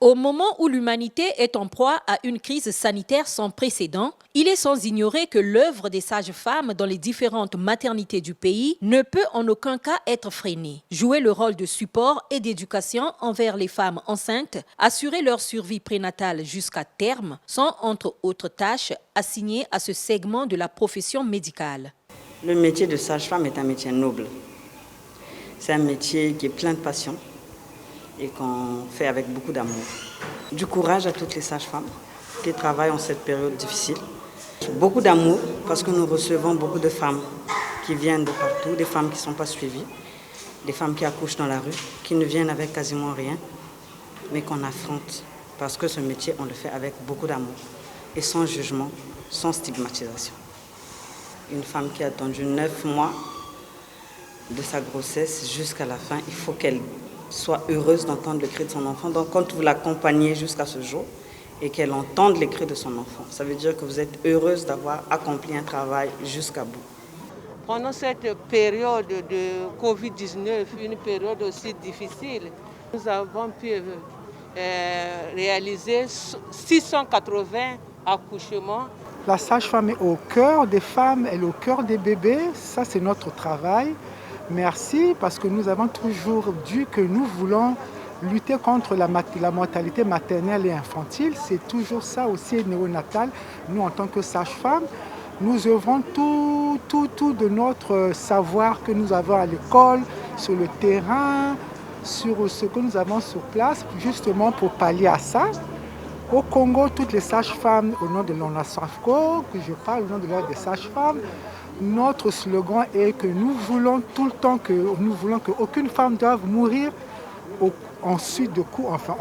Au moment où l'humanité est en proie à une crise sanitaire sans précédent, il est sans ignorer que l'œuvre des sages-femmes dans les différentes maternités du pays ne peut en aucun cas être freinée. Jouer le rôle de support et d'éducation envers les femmes enceintes, assurer leur survie prénatale jusqu'à terme, sont entre autres tâches assignées à ce segment de la profession médicale. Le métier de sage-femme est un métier noble. C'est un métier qui est plein de passion et qu'on fait avec beaucoup d'amour. Du courage à toutes les sages-femmes qui travaillent en cette période difficile. Beaucoup d'amour parce que nous recevons beaucoup de femmes qui viennent de partout, des femmes qui ne sont pas suivies, des femmes qui accouchent dans la rue, qui ne viennent avec quasiment rien, mais qu'on affronte parce que ce métier, on le fait avec beaucoup d'amour et sans jugement, sans stigmatisation. Une femme qui a attendu 9 mois de sa grossesse jusqu'à la fin, il faut qu'elle soit heureuse d'entendre le cri de son enfant. Donc quand vous l'accompagnez jusqu'à ce jour et qu'elle entende les cris de son enfant, ça veut dire que vous êtes heureuse d'avoir accompli un travail jusqu'à bout. Pendant cette période de Covid-19, une période aussi difficile, nous avons pu réaliser 680 accouchements. La sage-femme est au cœur des femmes, elle est au cœur des bébés. Ça, c'est notre travail. Merci, parce que nous avons toujours dit que nous voulons lutter contre la mortalité maternelle et infantile. C'est toujours ça aussi, néonatal. Nous, en tant que sage-femme, nous œuvrons tout de notre savoir que nous avons à l'école, sur le terrain, sur ce que nous avons sur place, justement pour pallier à ça. Au Congo, toutes les sages-femmes, au nom de l'ONASAFCO, que je parle au nom de l'ordre des sages-femmes, notre slogan est que nous voulons tout le temps qu'aucune femme doive mourir en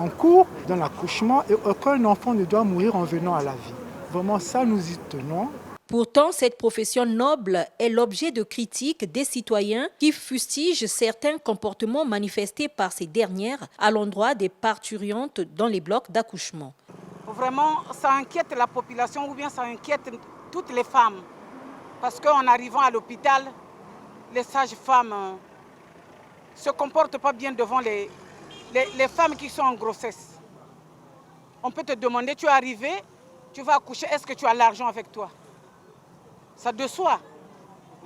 cours dans l'accouchement et aucun enfant ne doit mourir en venant à la vie. Vraiment, ça, nous y tenons. Pourtant, cette profession noble est l'objet de critiques des citoyens qui fustigent certains comportements manifestés par ces dernières à l'endroit des parturientes dans les blocs d'accouchement. Vraiment, ça inquiète la population ou bien ça inquiète toutes les femmes. Parce qu'en arrivant à l'hôpital, les sages-femmes ne se comportent pas bien devant les femmes qui sont en grossesse. On peut te demander, tu es arrivé, tu vas accoucher, est-ce que tu as l'argent avec toi? Ça de soi.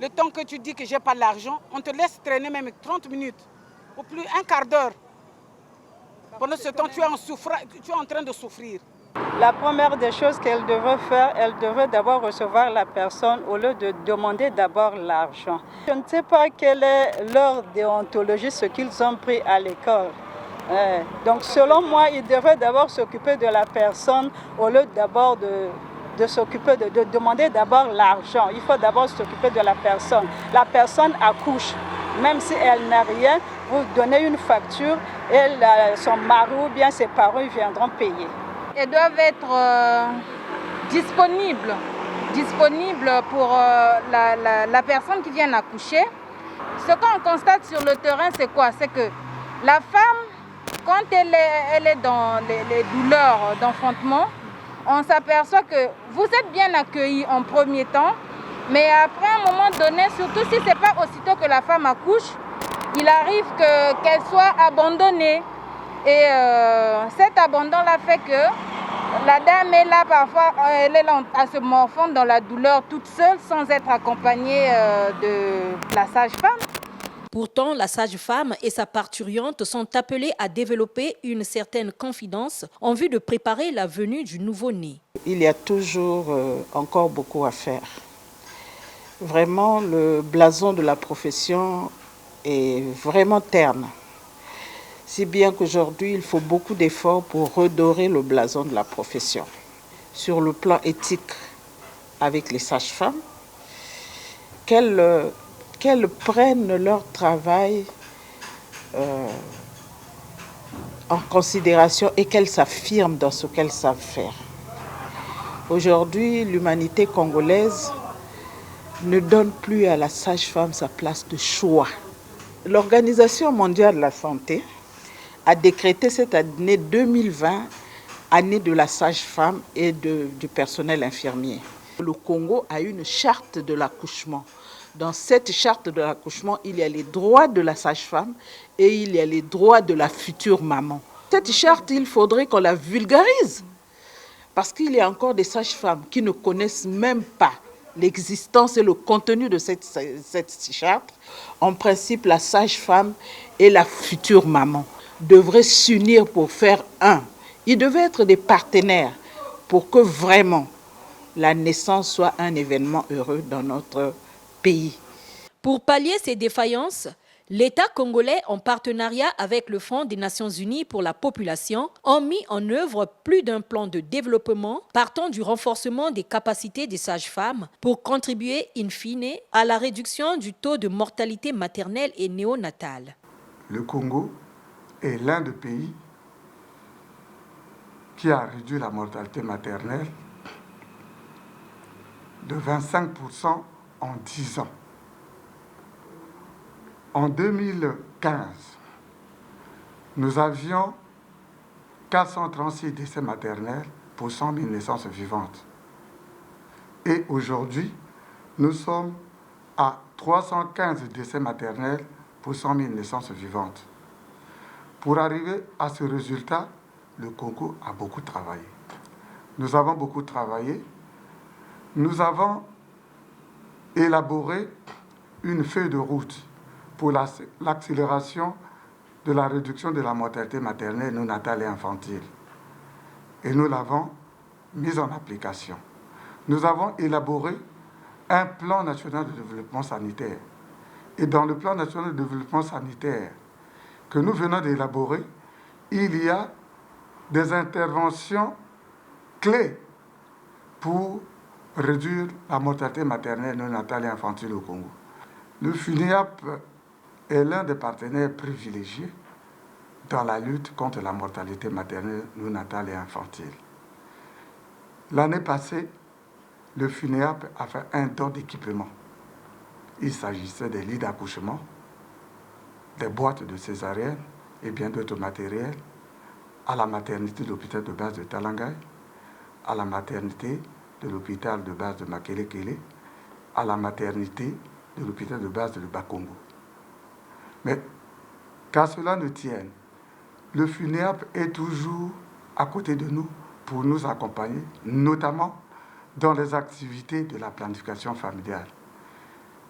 Le temps que tu dis que je n'ai pas l'argent, on te laisse traîner même 30 minutes, ou plus un quart d'heure. Pendant ce temps, tu es en train de souffrir. La première des choses qu'elle devrait faire, elle devrait d'abord recevoir la personne au lieu de demander d'abord l'argent. Je ne sais pas quelle est leur déontologie, ce qu'ils ont pris à l'école. Donc selon moi, ils devraient d'abord s'occuper de la personne au lieu d'abord de s'occuper de demander d'abord l'argent. Il faut d'abord s'occuper de la personne. La personne accouche, même si elle n'a rien, vous donnez une facture et son mari ou bien ses parents viendront payer. Elles doivent être disponibles pour la personne qui vient accoucher. Ce qu'on constate sur le terrain, c'est quoi? C'est que la femme, quand elle est dans les douleurs d'enfantement, on s'aperçoit que vous êtes bien accueillis en premier temps, mais après un moment donné, surtout si ce n'est pas aussitôt que la femme accouche, il arrive qu'elle soit abandonnée. Et cet abandon-là fait que la dame est là parfois, elle est là à se morfondre dans la douleur toute seule sans être accompagnée de la sage-femme. Pourtant, la sage-femme et sa parturiente sont appelées à développer une certaine confidence en vue de préparer la venue du nouveau-né. Il y a toujours encore beaucoup à faire. Vraiment, le blason de la profession est vraiment terne. Si bien qu'aujourd'hui, il faut beaucoup d'efforts pour redorer le blason de la profession. Sur le plan éthique, avec les sages-femmes, qu'elles prennent leur travail en considération et qu'elles s'affirment dans ce qu'elles savent faire. Aujourd'hui, l'humanité congolaise ne donne plus à la sage-femme sa place de choix. L'Organisation mondiale de la santé a décrété cette année 2020 année de la sage-femme et du personnel infirmier. Le Congo a une charte de l'accouchement. Dans cette charte de l'accouchement, il y a les droits de la sage-femme et il y a les droits de la future maman. cette charte, il faudrait qu'on la vulgarise. Parce qu'il y a encore des sages-femmes qui ne connaissent même pas l'existence et le contenu de cette charte. En principe, la sage-femme et la future maman devraient s'unir pour faire un. Ils devaient être des partenaires pour que vraiment la naissance soit un événement heureux dans notre pays. Pour pallier ces défaillances, l'État congolais, en partenariat avec le Fonds des Nations Unies pour la population, ont mis en œuvre plus d'un plan de développement partant du renforcement des capacités des sages-femmes pour contribuer in fine à la réduction du taux de mortalité maternelle et néonatale. Le Congo est l'un des pays qui a réduit la mortalité maternelle de 25% en 10 ans. En 2015, nous avions 436 décès maternels pour 100 000 naissances vivantes. Et aujourd'hui, nous sommes à 315 décès maternels pour 100 000 naissances vivantes. Pour arriver à ce résultat, le Congo a beaucoup travaillé. Nous avons beaucoup travaillé. Nous avons élaboré une feuille de route pour l'accélération de la réduction de la mortalité maternelle, néonatale et infantile. Et nous l'avons mise en application. Nous avons élaboré un plan national de développement sanitaire. Et dans le plan national de développement sanitaire que nous venons d'élaborer, il y a des interventions clés pour réduire la mortalité maternelle, néonatale et infantile au Congo. Le FUNEAP est l'un des partenaires privilégiés dans la lutte contre la mortalité maternelle, néonatale et infantile. L'année passée, le FUNEAP a fait un don d'équipement. Il s'agissait des lits d'accouchement, des boîtes de césarienne et bien d'autres matériels à la maternité de l'hôpital de base de Talangay, à la maternité de l'hôpital de base de Makelekele, à la maternité de l'hôpital de base de Bakongo. Mais qu'à cela ne tienne, le FUNEAP est toujours à côté de nous pour nous accompagner, notamment dans les activités de la planification familiale.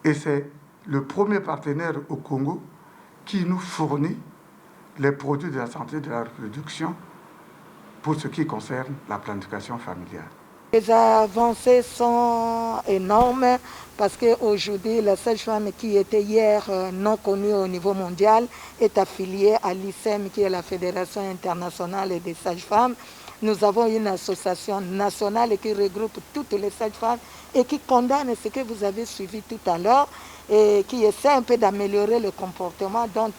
Et c'est le premier partenaire au Congo qui nous fournit les produits de la santé et de la reproduction pour ce qui concerne la planification familiale. Les avancées sont énormes parce qu'aujourd'hui, la sage-femme qui était hier non connue au niveau mondial est affiliée à l'ICEM, qui est la Fédération internationale des sages-femmes. Nous avons une association nationale qui regroupe toutes les sages-femmes et qui condamne ce que vous avez suivi tout à l'heure et qui essaie un peu d'améliorer le comportement dont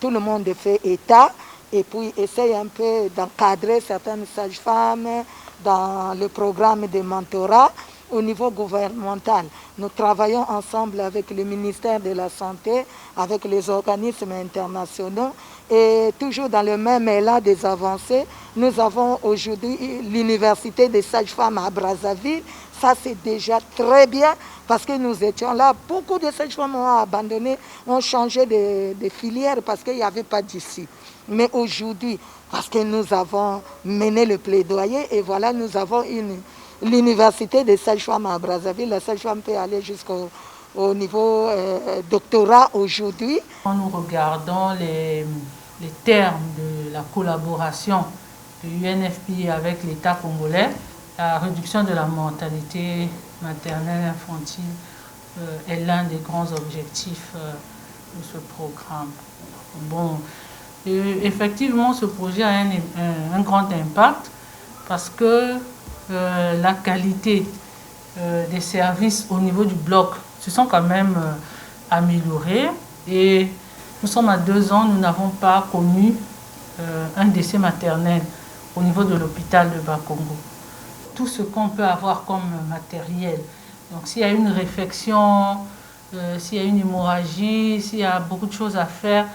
tout le monde fait état et puis essaye un peu d'encadrer certaines sages-femmes dans le programme de mentorat au niveau gouvernemental. Nous travaillons ensemble avec le ministère de la Santé, avec les organismes internationaux et toujours dans le même élan des avancées, nous avons aujourd'hui l'université des sages-femmes à Brazzaville. Ça, c'est déjà très bien parce que nous étions là. Beaucoup de sages-femmes ont abandonné, ont changé de filière parce qu'il n'y avait pas d'issue. Mais aujourd'hui, parce que nous avons mené le plaidoyer et voilà, nous avons l'université des sages-femmes à Brazzaville. La sage-femme peut aller jusqu'au niveau doctorat aujourd'hui. Quand nous regardons les termes de la collaboration de l'UNFPA avec l'État congolais, la réduction de la mortalité maternelle infantile est l'un des grands objectifs de ce programme. Bon, effectivement, ce projet a un grand impact parce que la qualité des services au niveau du bloc se sont quand même améliorés et nous sommes à 2 ans, nous n'avons pas connu un décès maternel au niveau de l'hôpital de Bakongo. Tout ce qu'on peut avoir comme matériel. Donc s'il y a une réfection, s'il y a une hémorragie, s'il y a beaucoup de choses à faire,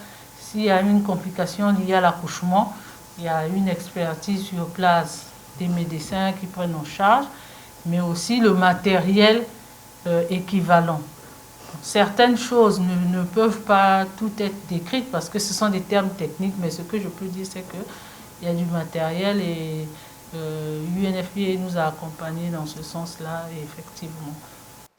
s'il y a une complication liée à l'accouchement, il y a une expertise sur place des médecins qui prennent en charge, mais aussi le matériel équivalent. Certaines choses ne peuvent pas tout être décrites parce que ce sont des termes techniques, mais ce que je peux dire, c'est il y a du matériel et UNFPA nous a accompagnés dans ce sens-là, effectivement.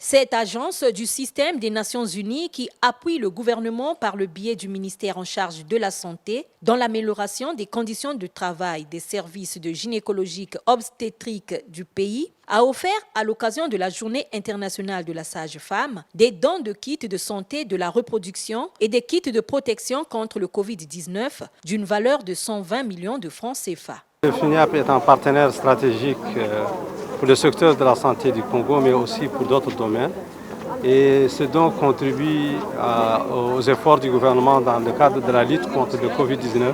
Cette agence du système des Nations Unies qui appuie le gouvernement par le biais du ministère en charge de la Santé dans l'amélioration des conditions de travail des services de gynécologique obstétrique du pays a offert à l'occasion de la Journée internationale de la sage-femme des dons de kits de santé de la reproduction et des kits de protection contre le Covid-19 d'une valeur de 120 millions de francs CFA. Le FUNIAP est un partenaire stratégique pour le secteur de la santé du Congo, mais aussi pour d'autres domaines. Et ce don contribue aux efforts du gouvernement dans le cadre de la lutte contre le Covid-19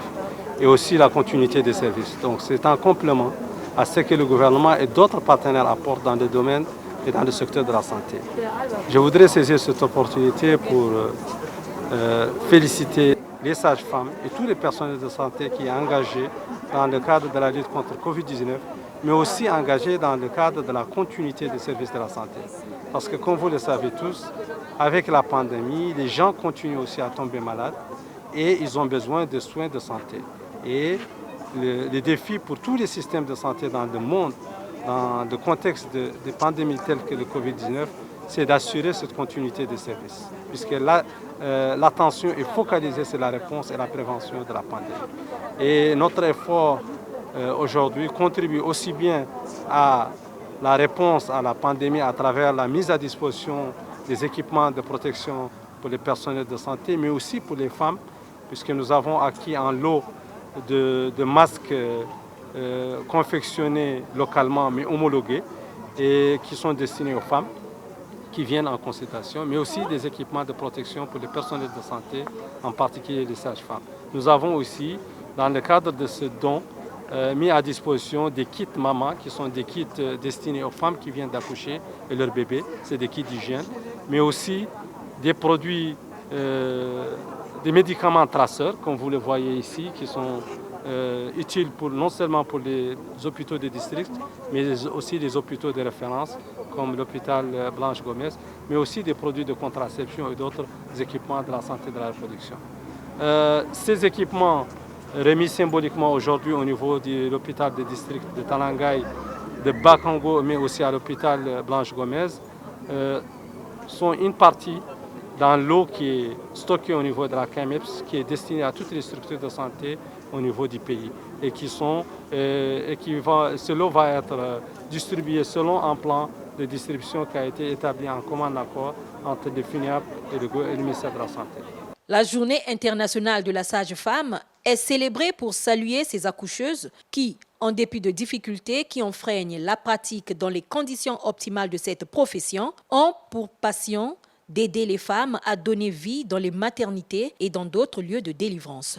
et aussi la continuité des services. Donc c'est un complément à ce que le gouvernement et d'autres partenaires apportent dans le domaine et dans le secteur de la santé. Je voudrais saisir cette opportunité pour féliciter les sages-femmes et tous les personnels de santé qui sont engagés dans le cadre de la lutte contre le Covid-19, mais aussi engagés dans le cadre de la continuité des services de la santé. Parce que comme vous le savez tous, avec la pandémie, les gens continuent aussi à tomber malades et ils ont besoin de soins de santé. Et les défis pour tous les systèmes de santé dans le monde, dans le contexte de pandémies telles que le Covid-19, c'est d'assurer cette continuité des services, puisque l'attention est focalisée sur la réponse et la prévention de la pandémie. Et notre effort aujourd'hui contribue aussi bien à la réponse à la pandémie à travers la mise à disposition des équipements de protection pour les personnels de santé, mais aussi pour les femmes, puisque nous avons acquis un lot de masques confectionnés localement, mais homologués, et qui sont destinés aux femmes qui viennent en consultation, mais aussi des équipements de protection pour les personnels de santé, en particulier les sages-femmes. Nous avons aussi, dans le cadre de ce don, mis à disposition des kits maman, qui sont des kits destinés aux femmes qui viennent d'accoucher et leurs bébés, c'est des kits d'hygiène, mais aussi des produits, des médicaments traceurs, comme vous le voyez ici, qui sont utiles non seulement pour les hôpitaux de district, mais aussi les hôpitaux de référence, comme l'hôpital Blanche Gomez, mais aussi des produits de contraception et d'autres équipements de la santé de la reproduction. Ces équipements remis symboliquement aujourd'hui au niveau de l'hôpital de district de Talangaï, de Bakango, mais aussi à l'hôpital Blanche Gomez, sont une partie dans l'eau qui est stockée au niveau de la CAMEPS, qui est destinée à toutes les structures de santé au niveau du pays et ce lot va être distribué selon un plan de distribution qui a été établi en commun accord entre le FUNIAP et le ministère de la Santé. La Journée internationale de la sage-femme est célébrée pour saluer ces accoucheuses qui, en dépit de difficultés qui enfreignent la pratique dans les conditions optimales de cette profession, ont pour passion d'aider les femmes à donner vie dans les maternités et dans d'autres lieux de délivrance.